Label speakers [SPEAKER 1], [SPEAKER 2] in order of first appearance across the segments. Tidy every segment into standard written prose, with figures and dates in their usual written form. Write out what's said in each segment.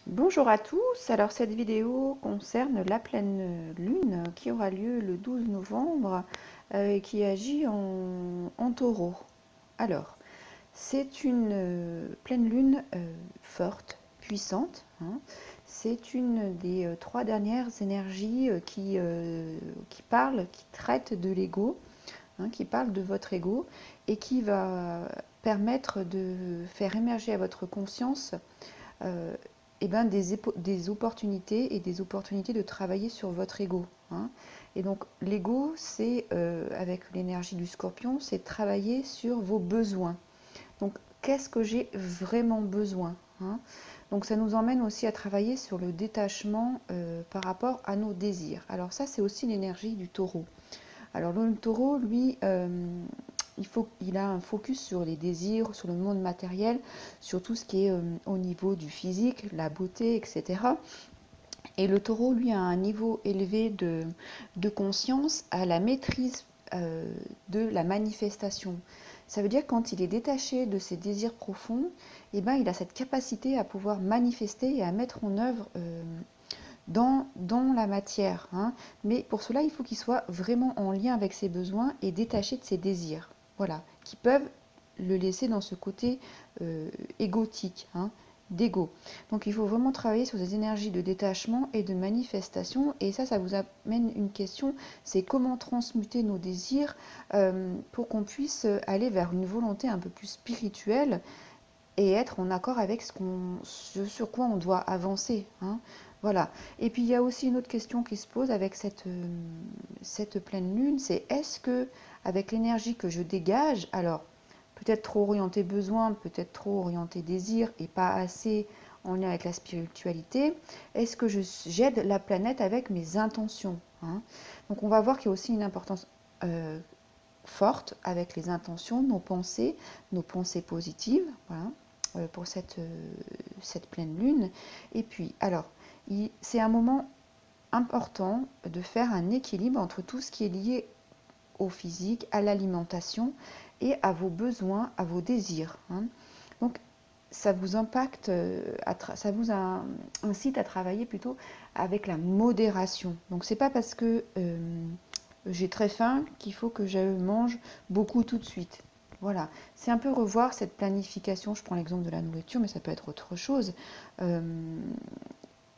[SPEAKER 1] Bonjour à tous, alors cette vidéo concerne la pleine lune qui aura lieu le 12 novembre et qui agit en taureau. Alors, c'est une pleine lune forte, puissante, hein. C'est une des trois dernières énergies qui parlent, qui traitent de l'ego, hein, qui parle de votre ego et qui va permettre de faire émerger à votre conscience euh, eh ben des opportunités et des opportunités de travailler sur votre ego, hein. Et donc l'ego, c'est, avec l'énergie du scorpion, c'est travailler sur vos besoins. Donc qu'est-ce que j'ai vraiment besoin, hein? Donc ça nous emmène aussi à travailler sur le détachement par rapport à nos désirs. Alors ça, c'est aussi l'énergie du taureau. Alors le taureau, lui, il a un focus sur les désirs, sur le monde matériel, sur tout ce qui est au niveau du physique, la beauté, etc. Et le taureau, lui, a un niveau élevé de conscience, à la maîtrise de la manifestation. Ça veut dire quand il est détaché de ses désirs profonds, eh ben, il a cette capacité à pouvoir manifester et à mettre en œuvre dans la matière, hein. Mais pour cela, il faut qu'il soit vraiment en lien avec ses besoins et détaché de ses désirs. Voilà, qui peuvent le laisser dans ce côté égotique, hein, d'ego. Donc il faut vraiment travailler sur des énergies de détachement et de manifestation. Et ça vous amène une question, c'est comment transmuter nos désirs pour qu'on puisse aller vers une volonté un peu plus spirituelle et être en accord avec ce sur quoi on doit avancer, hein. Voilà. Et puis il y a aussi une autre question qui se pose avec cette pleine lune, c'est est-ce que avec l'énergie que je dégage, alors peut-être trop orienté besoin, peut-être trop orienté désir et pas assez en lien avec la spiritualité, est-ce que j'aide la planète avec mes intentions, hein? Donc on va voir qu'il y a aussi une importance forte avec les intentions, nos pensées positives, voilà, pour cette pleine lune. Et puis, alors, c'est un moment important de faire un équilibre entre tout ce qui est lié au physique, à l'alimentation et à vos besoins, à vos désirs, hein. Donc, ça vous impacte, ça vous incite à travailler plutôt avec la modération. Donc, c'est pas parce que j'ai très faim qu'il faut que je mange beaucoup tout de suite. Voilà, c'est un peu revoir cette planification. Je prends l'exemple de la nourriture, mais ça peut être autre chose. Euh,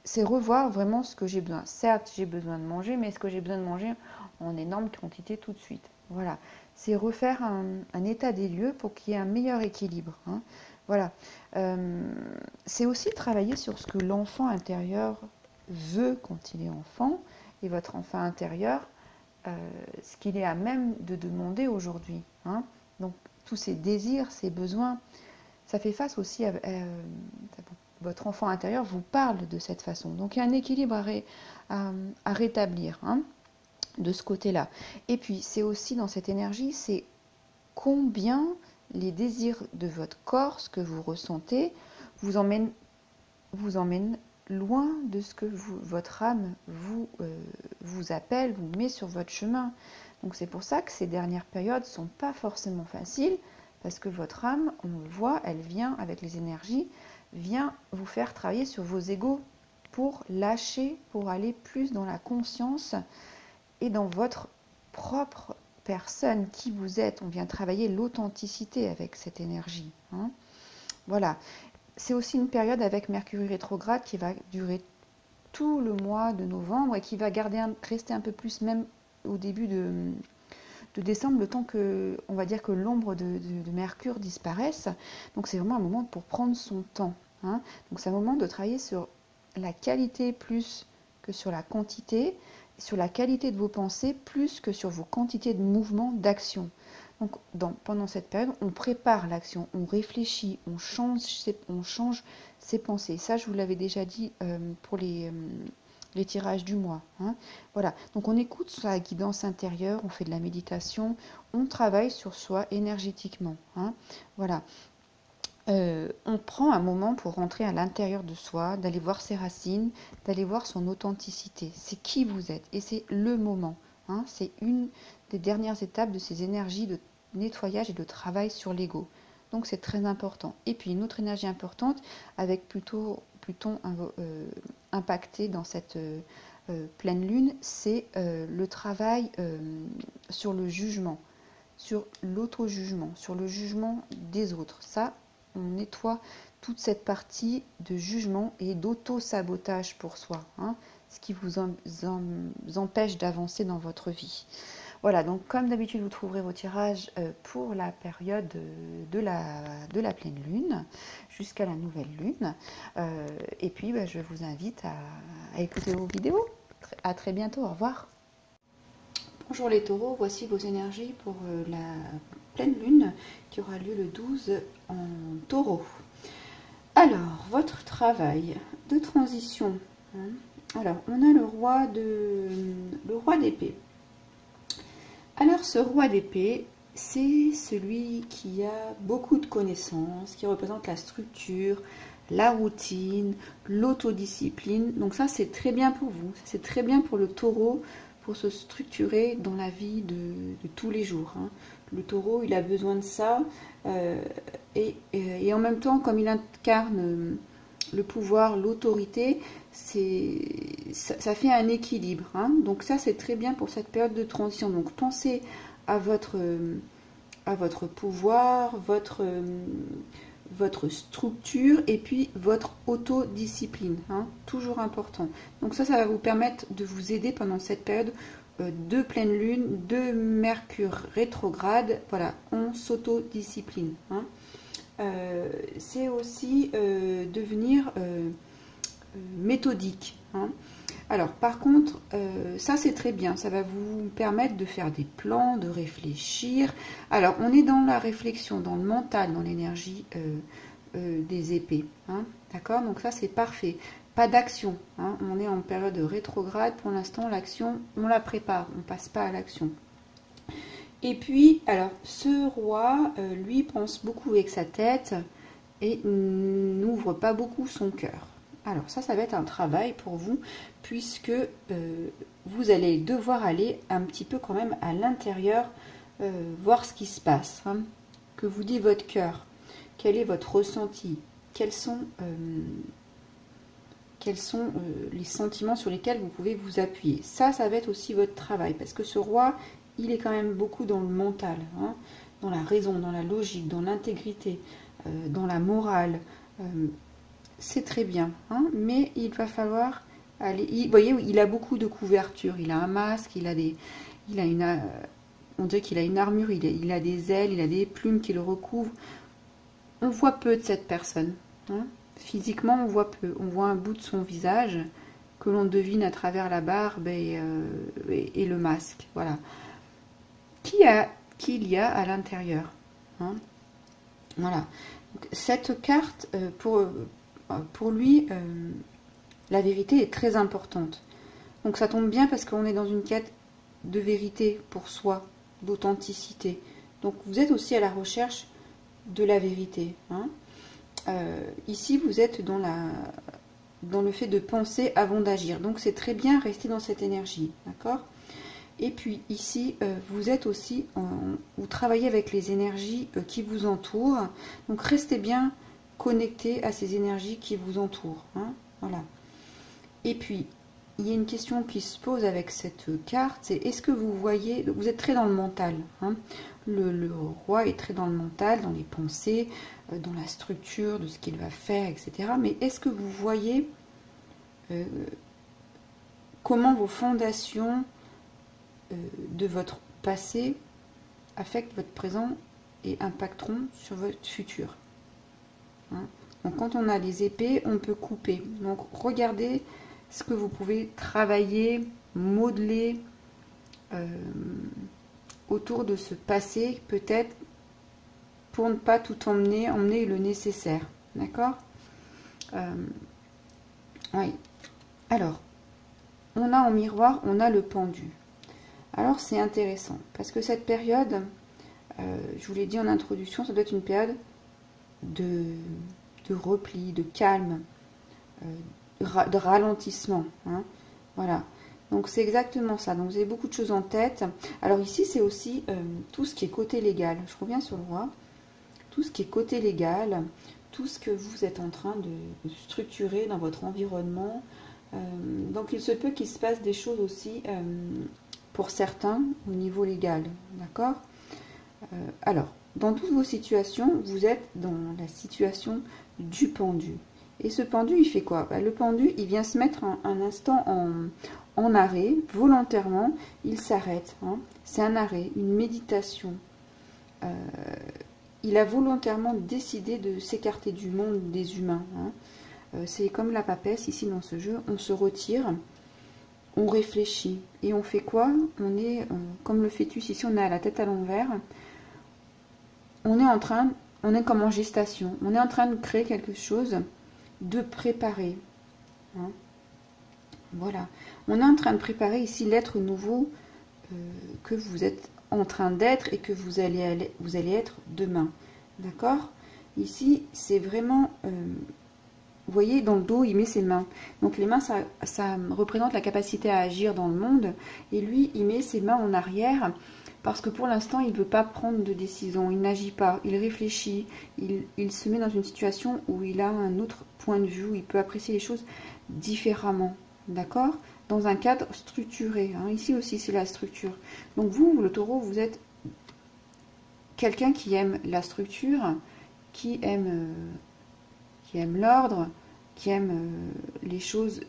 [SPEAKER 1] c'est revoir vraiment ce que j'ai besoin. Certes, j'ai besoin de manger, mais est-ce que j'ai besoin de manger en énorme quantité tout de suite? Voilà, c'est refaire un état des lieux pour qu'il y ait un meilleur équilibre, hein. Voilà. Euh, c'est aussi travailler sur ce que l'enfant intérieur veut quand il est enfant et votre enfant intérieur ce qu'il est à même de demander aujourd'hui, hein. Donc tous ces désirs, ces besoins, ça fait face aussi votre enfant intérieur vous parle de cette façon. Donc il y a un équilibre à rétablir, hein, de ce côté-là. Et puis c'est aussi dans cette énergie, c'est combien les désirs de votre corps, ce que vous ressentez, vous emmènent vous emmène loin de ce que votre âme vous appelle, vous met sur votre chemin. Donc c'est pour ça que ces dernières périodes ne sont pas forcément faciles, parce que votre âme, on le voit, elle vient avec les énergies, vient vous faire travailler sur vos égos pour lâcher, pour aller plus dans la conscience et dans votre propre personne, qui vous êtes. On vient travailler l'authenticité avec cette énergie, hein. Voilà. C'est aussi une période avec Mercure rétrograde qui va durer tout le mois de novembre et qui va rester un peu plus même au début de décembre, le temps que, on va dire que l'ombre de Mercure disparaisse. Donc c'est vraiment un moment pour prendre son temps, hein. Donc c'est un moment de travailler sur la qualité plus que sur la quantité, sur la qualité de vos pensées plus que sur vos quantités de mouvements, d'action. Donc pendant cette période, on prépare l'action, on réfléchit, on change ses pensées. Ça, je vous l'avais déjà dit pour les tirages du mois, hein. Voilà, donc on écoute sa guidance intérieure, on fait de la méditation, on travaille sur soi énergétiquement, hein. Voilà. On prend un moment pour rentrer à l'intérieur de soi, d'aller voir ses racines, d'aller voir son authenticité. C'est qui vous êtes et c'est le moment, hein. C'est une des dernières étapes de ces énergies de nettoyage et de travail sur l'ego. Donc c'est très important. Et puis une autre énergie importante, avec plutôt Pluton impacté dans cette pleine lune, c'est le travail sur le jugement, sur l'auto-jugement, sur le jugement des autres. Ça, on nettoie toute cette partie de jugement et d'auto-sabotage pour soi, hein, ce qui vous empêche d'avancer dans votre vie. Voilà, donc comme d'habitude, vous trouverez vos tirages pour la période de la pleine lune jusqu'à la nouvelle lune. Et puis, je vous invite à écouter vos vidéos. À très bientôt, au revoir. Bonjour les taureaux, voici vos énergies pour la pleine lune qui aura lieu le 12 en taureau. Alors, votre travail de transition. Hein. Alors, on a le roi d'épée. Alors, ce roi d'épée, c'est celui qui a beaucoup de connaissances, qui représente la structure, la routine, l'autodiscipline. Donc ça, c'est très bien pour vous. C'est très bien pour le taureau, pour se structurer dans la vie de tous les jours. Hein. Le taureau, il a besoin de ça. Et en même temps, comme il incarne le pouvoir, l'autorité, ça fait un équilibre. Hein. Donc ça, c'est très bien pour cette période de transition. Donc pensez à votre pouvoir, votre structure et puis votre autodiscipline. Hein. Toujours important. Donc ça va vous permettre de vous aider pendant cette période de pleine lune, de Mercure rétrograde. Voilà, on s'autodiscipline. Hein. C'est aussi devenir méthodique. Hein. Alors par contre, ça c'est très bien, ça va vous permettre de faire des plans, de réfléchir. Alors on est dans la réflexion, dans le mental, dans l'énergie des épées. Hein. D'accord, donc ça c'est parfait. Pas d'action, hein. On est en période rétrograde, pour l'instant l'action on la prépare, on passe pas à l'action. Et puis, alors, ce roi, lui, pense beaucoup avec sa tête et n'ouvre pas beaucoup son cœur. Alors, ça va être un travail pour vous, puisque vous allez devoir aller un petit peu quand même à l'intérieur, voir ce qui se passe. Hein. Que vous dit votre cœur? Quel est votre ressenti? Quels sont les sentiments sur lesquels vous pouvez vous appuyer? Ça va être aussi votre travail, parce que ce roi, il est quand même beaucoup dans le mental, hein, dans la raison, dans la logique, dans l'intégrité, dans la morale. C'est très bien, hein, mais il va falloir aller... vous voyez, il a beaucoup de couvertures. Il a un masque, on dirait qu'il a une armure, il a des ailes, il a des plumes qui le recouvrent. On voit peu de cette personne. Hein. Physiquement, on voit peu. On voit un bout de son visage que l'on devine à travers la barbe et le masque. Voilà. Qu'il y a à l'intérieur. Hein. Voilà. Donc, cette carte, pour lui, la vérité est très importante. Donc ça tombe bien parce qu'on est dans une quête de vérité pour soi, d'authenticité. Donc vous êtes aussi à la recherche de la vérité. Hein. Ici, vous êtes dans le fait de penser avant d'agir. Donc c'est très bien, rester dans cette énergie. D'accord ? Et puis ici, vous êtes aussi, vous travaillez avec les énergies qui vous entourent. Donc restez bien connecté à ces énergies qui vous entourent. Hein, voilà. Et puis, il y a une question qui se pose avec cette carte, c'est est-ce que vous voyez, vous êtes très dans le mental. Hein, le roi est très dans le mental, dans les pensées, dans la structure de ce qu'il va faire, etc. Mais est-ce que vous voyez comment vos fondations de votre passé affectent votre présent et impacteront sur votre futur. Hein. Donc quand on a les épées, on peut couper. Donc regardez ce que vous pouvez travailler, modeler autour de ce passé, peut-être pour ne pas tout emmener le nécessaire. D'accord? Oui. Alors, on a en miroir, on a le pendu. Alors c'est intéressant, parce que cette période, je vous l'ai dit en introduction, ça doit être une période de repli, de calme, de ralentissement. Hein. Voilà, donc c'est exactement ça. Donc vous avez beaucoup de choses en tête. Alors ici c'est aussi tout ce qui est côté légal. Je reviens sur le roi. Tout ce qui est côté légal, tout ce que vous êtes en train de structurer dans votre environnement. Donc il se peut qu'il se passe des choses aussi pour certains au niveau légal, d'accord? Alors, dans toutes vos situations, vous êtes dans la situation du pendu. Et ce pendu, il fait quoi? Le pendu, il vient se mettre un instant en arrêt, volontairement, il s'arrête. Hein. C'est un arrêt, une méditation. Il a volontairement décidé de s'écarter du monde des humains. Hein. C'est comme la papesse, ici dans ce jeu, on se retire, on réfléchit. Et on fait quoi? On est, comme le fœtus, ici on a la tête à l'envers. On est comme en gestation. On est en train de créer quelque chose, de préparer. Hein. Voilà. On est en train de préparer ici l'être nouveau que vous êtes en train d'être et que vous allez être demain. D'accord? Ici, c'est vraiment... vous voyez, dans le dos, il met ses mains. Donc les mains, ça représente la capacité à agir dans le monde. Et lui, il met ses mains en arrière parce que pour l'instant, il ne veut pas prendre de décision. Il n'agit pas, il réfléchit. Il se met dans une situation où il a un autre point de vue, où il peut apprécier les choses différemment. D'accord? Dans un cadre structuré. Hein. Ici aussi, c'est la structure. Donc vous, le taureau, vous êtes quelqu'un qui aime la structure, qui aime l'ordre, qui aime les choses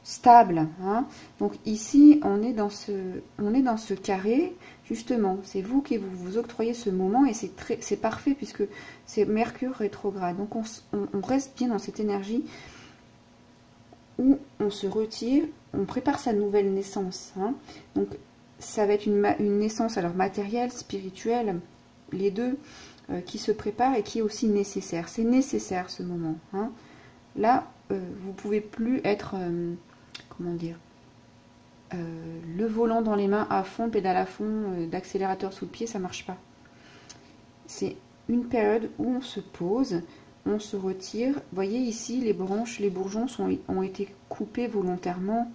[SPEAKER 1] stables. Hein. Donc ici, on est dans ce carré, justement. C'est vous qui vous octroyez ce moment et c'est parfait puisque c'est Mercure rétrograde. Donc on reste bien dans cette énergie où on se retire, on prépare sa nouvelle naissance. Hein. Donc ça va être une naissance alors matérielle, spirituelle, les deux, qui se prépare et qui est aussi nécessaire. C'est nécessaire ce moment. Hein. Là, vous pouvez plus être, comment dire, le volant dans les mains à fond, pédale à fond, d'accélérateur sous le pied, ça marche pas. C'est une période où on se pose, on se retire. Vous voyez ici, les branches, les bourgeons ont été coupés volontairement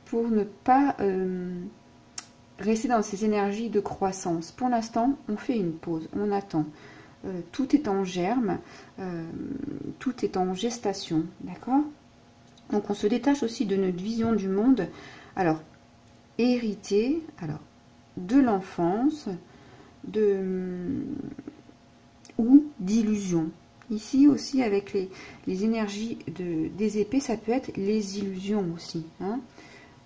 [SPEAKER 1] pour ne pas rester dans ces énergies de croissance. Pour l'instant, on fait une pause, on attend. Tout est en germe, tout est en gestation, d'accord? Donc on se détache aussi de notre vision du monde, alors héritée, alors de l'enfance, ou d'illusion. Ici aussi avec les énergies des épées, ça peut être les illusions aussi. Hein.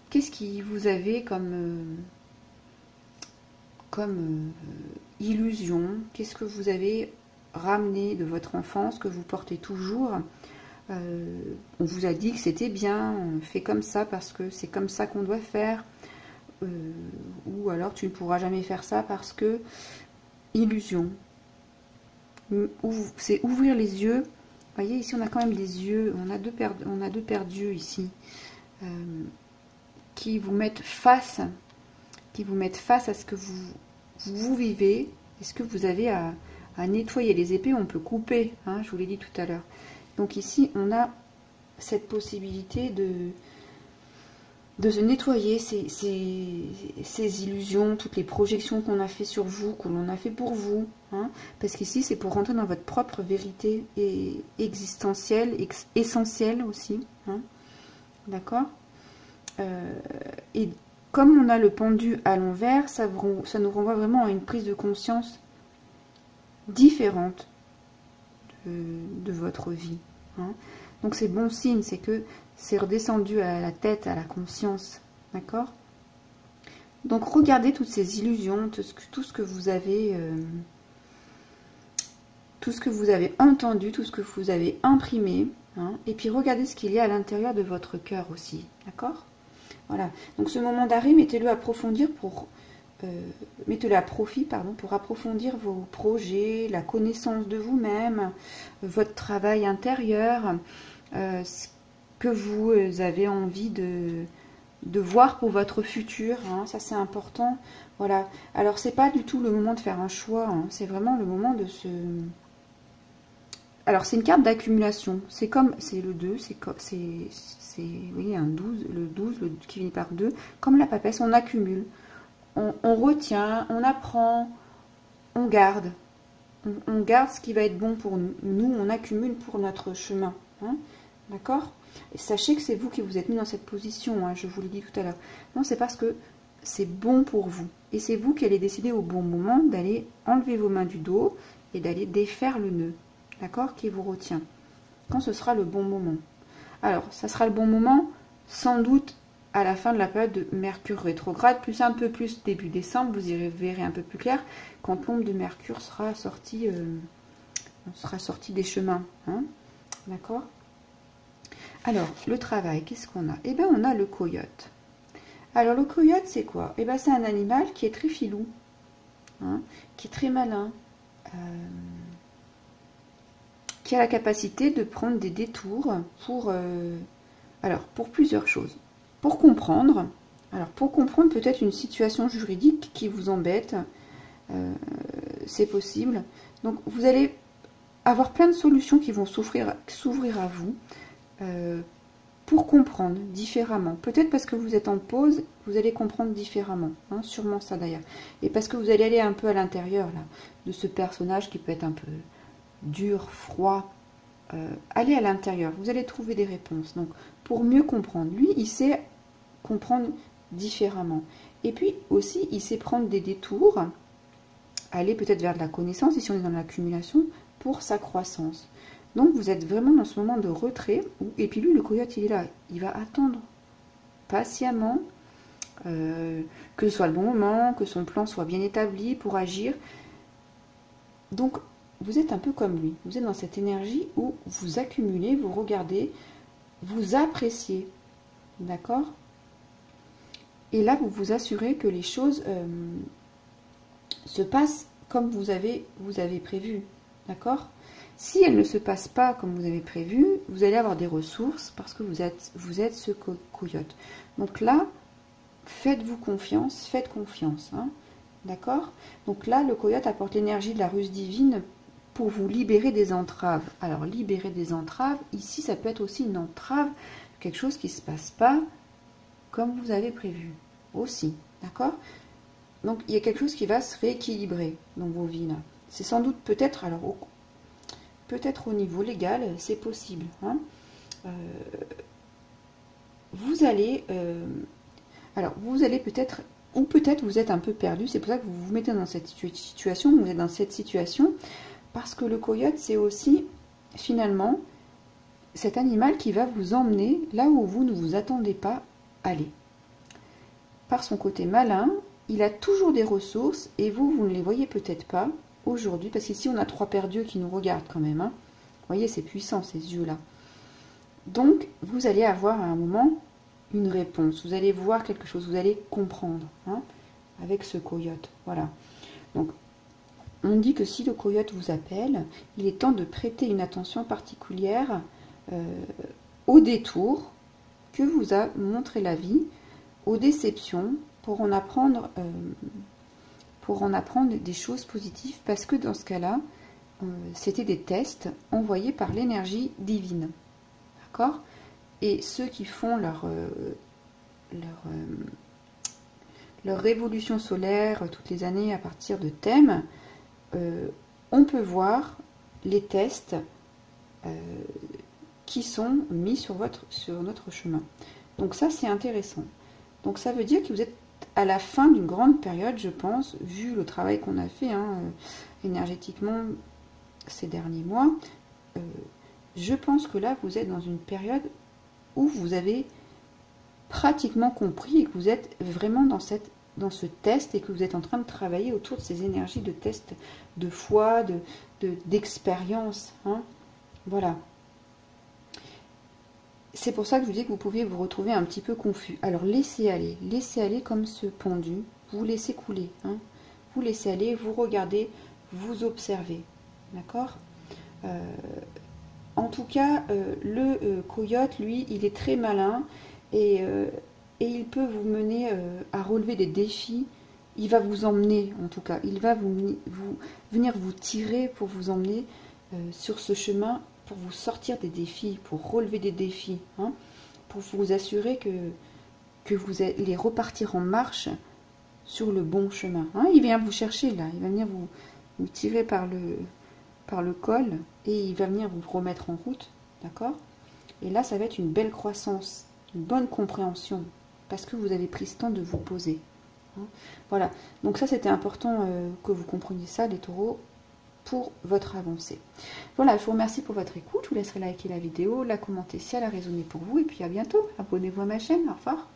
[SPEAKER 1] Qu'est-ce qui vous avez comme illusion? Qu'est-ce que vous avez ramené de votre enfance, que vous portez toujours? On vous a dit que c'était bien, on fait comme ça parce que c'est comme ça qu'on doit faire. Ou alors tu ne pourras jamais faire ça parce que... Illusion. C'est ouvrir les yeux. Vous voyez, ici on a quand même des yeux, on a deux paires d'yeux ici. Qui vous mettent face à ce que vous vivez, et ce que vous avez à nettoyer. Les épées, on peut couper, hein, je vous l'ai dit tout à l'heure. Donc ici, on a cette possibilité de se nettoyer ces illusions, toutes les projections qu'on a fait sur vous, que l'on a fait pour vous. Hein, parce qu'ici, c'est pour rentrer dans votre propre vérité existentielle, essentielle aussi. Hein, d'accord? Et comme on a le pendu à l'envers, ça nous renvoie vraiment à une prise de conscience différente de votre vie. Hein. Donc c'est bon signe, c'est que c'est redescendu à la tête, à la conscience. D'accord? Donc regardez toutes ces illusions, tout ce que vous avez entendu, tout ce que vous avez imprimé. Hein, et puis regardez ce qu'il y a à l'intérieur de votre cœur aussi. D'accord? Voilà, donc ce moment d'arrêt, mettez-le à approfondir mettez-le à profit, pardon, pour approfondir vos projets, la connaissance de vous-même, votre travail intérieur, ce que vous avez envie de voir pour votre futur, hein, ça c'est important. Voilà, alors c'est pas du tout le moment de faire un choix, hein, c'est vraiment le moment de se... Alors c'est une carte d'accumulation, c'est le 2, oui, un 12, le 12 qui finit par 2, comme la papesse, on accumule, on retient, on apprend, on garde, on garde ce qui va être bon pour nous. Nous, on accumule pour notre chemin. Hein, d'accord? Et sachez que c'est vous qui vous êtes mis dans cette position, hein, je vous l'ai dit tout à l'heure. Non, c'est parce que c'est bon pour vous. Et c'est vous qui allez décider au bon moment d'aller enlever vos mains du dos et d'aller défaire le nœud, d'accord, qui vous retient. Quand ce sera le bon moment. Alors, ça sera le bon moment, sans doute, à la fin de la période de Mercure rétrograde, plus un peu plus début décembre, vous y verrez un peu plus clair, quand l'ombre de Mercure sera sortie des chemins. Hein, d'accord? Alors, le travail, qu'est-ce qu'on a? Eh bien, on a le coyote. Alors, le coyote, c'est quoi? Eh bien, c'est un animal qui est très filou, hein, qui est très malin, qui a la capacité de prendre des détours pour plusieurs choses. Pour comprendre peut-être une situation juridique qui vous embête, c'est possible. Donc, vous allez avoir plein de solutions qui vont s'ouvrir à vous pour comprendre différemment. Peut-être parce que vous êtes en pause, vous allez comprendre différemment. Hein, sûrement ça d'ailleurs. Et parce que vous allez aller un peu à l'intérieur là de ce personnage qui peut être un peu dur, froid. Allez à l'intérieur, vous allez trouver des réponses. Donc, pour mieux comprendre, lui, il sait comprendre différemment. Et puis aussi, il sait prendre des détours, aller peut-être vers de la connaissance, ici on est dans l'accumulation, pour sa croissance. Donc, vous êtes vraiment dans ce moment de retrait. Et puis lui, le coyote, il est là. Il va attendre patiemment que ce soit le bon moment, que son plan soit bien établi pour agir. Donc, vous êtes un peu comme lui. Vous êtes dans cette énergie où vous accumulez, vous regardez, vous appréciez. D'accord? Et là, vous vous assurez que les choses se passent comme vous avez prévu. D'accord? Si elles ne se passent pas comme vous avez prévu, vous allez avoir des ressources parce que vous êtes ce coyote. Donc là, faites-vous confiance, faites confiance. Hein, d'accord? Donc là, le coyote apporte l'énergie de la ruse divine pour vous libérer des entraves. Alors, libérer des entraves, ici, ça peut être aussi une entrave, quelque chose qui ne se passe pas comme vous avez prévu. Aussi, d'accord? Donc, il y a quelque chose qui va se rééquilibrer dans vos vies, là. C'est sans doute peut-être, alors, peut-être au niveau légal, c'est possible. Hein, vous allez peut-être, ou peut-être vous êtes un peu perdu, c'est pour ça que vous vous mettez dans cette situation, vous êtes dans cette situation, parce que le coyote, c'est aussi, finalement, cet animal qui va vous emmener là où vous ne vous attendez pas aller. Par son côté malin, il a toujours des ressources, et vous ne les voyez peut-être pas aujourd'hui, parce qu'ici, on a 3 paires d'yeux qui nous regardent quand même. Hein. Vous voyez, c'est puissant, ces yeux-là. Donc, vous allez avoir à un moment une réponse. Vous allez voir quelque chose, vous allez comprendre, hein, avec ce coyote. Voilà. Donc, on dit que si le coyote vous appelle, il est temps de prêter une attention particulière aux détours que vous a montré la vie, aux déceptions, pour en apprendre des choses positives, parce que dans ce cas-là, c'était des tests envoyés par l'énergie divine. D'accord? Et ceux qui font leur révolution solaire toutes les années à partir de thèmes, on peut voir les tests qui sont mis sur notre chemin. Donc ça, c'est intéressant. Donc ça veut dire que vous êtes à la fin d'une grande période, je pense, vu le travail qu'on a fait énergétiquement ces derniers mois. Je pense que là, vous êtes dans une période où vous avez pratiquement compris et que vous êtes vraiment dans ce test et que vous êtes en train de travailler autour de ces énergies de test, de foi, d'expérience. Hein. Voilà. C'est pour ça que je vous dis que vous pouviez vous retrouver un petit peu confus. Alors, laissez aller comme ce pendu, vous laissez couler. Hein. Vous laissez aller, vous regardez, vous observez. D'accord ? En tout cas, le coyote, lui, il est très malin et il peut vous mener à relever des défis. Il va vous emmener, en tout cas, il va venir vous tirer pour vous emmener sur ce chemin, pour vous sortir des défis, pour relever des défis, hein, pour vous assurer que vous allez repartir en marche sur le bon chemin. Hein. Il vient vous chercher là, il va venir vous tirez par le col et il va venir vous remettre en route, d'accord? Et là, ça va être une belle croissance, une bonne compréhension, parce que vous avez pris ce temps de vous poser. Hein. Voilà, donc ça c'était important que vous compreniez ça, les taureaux, pour votre avancée. Voilà, je vous remercie pour votre écoute, je vous laisserai liker la vidéo, la commenter si elle a résonné pour vous, et puis à bientôt, abonnez-vous à ma chaîne, au revoir.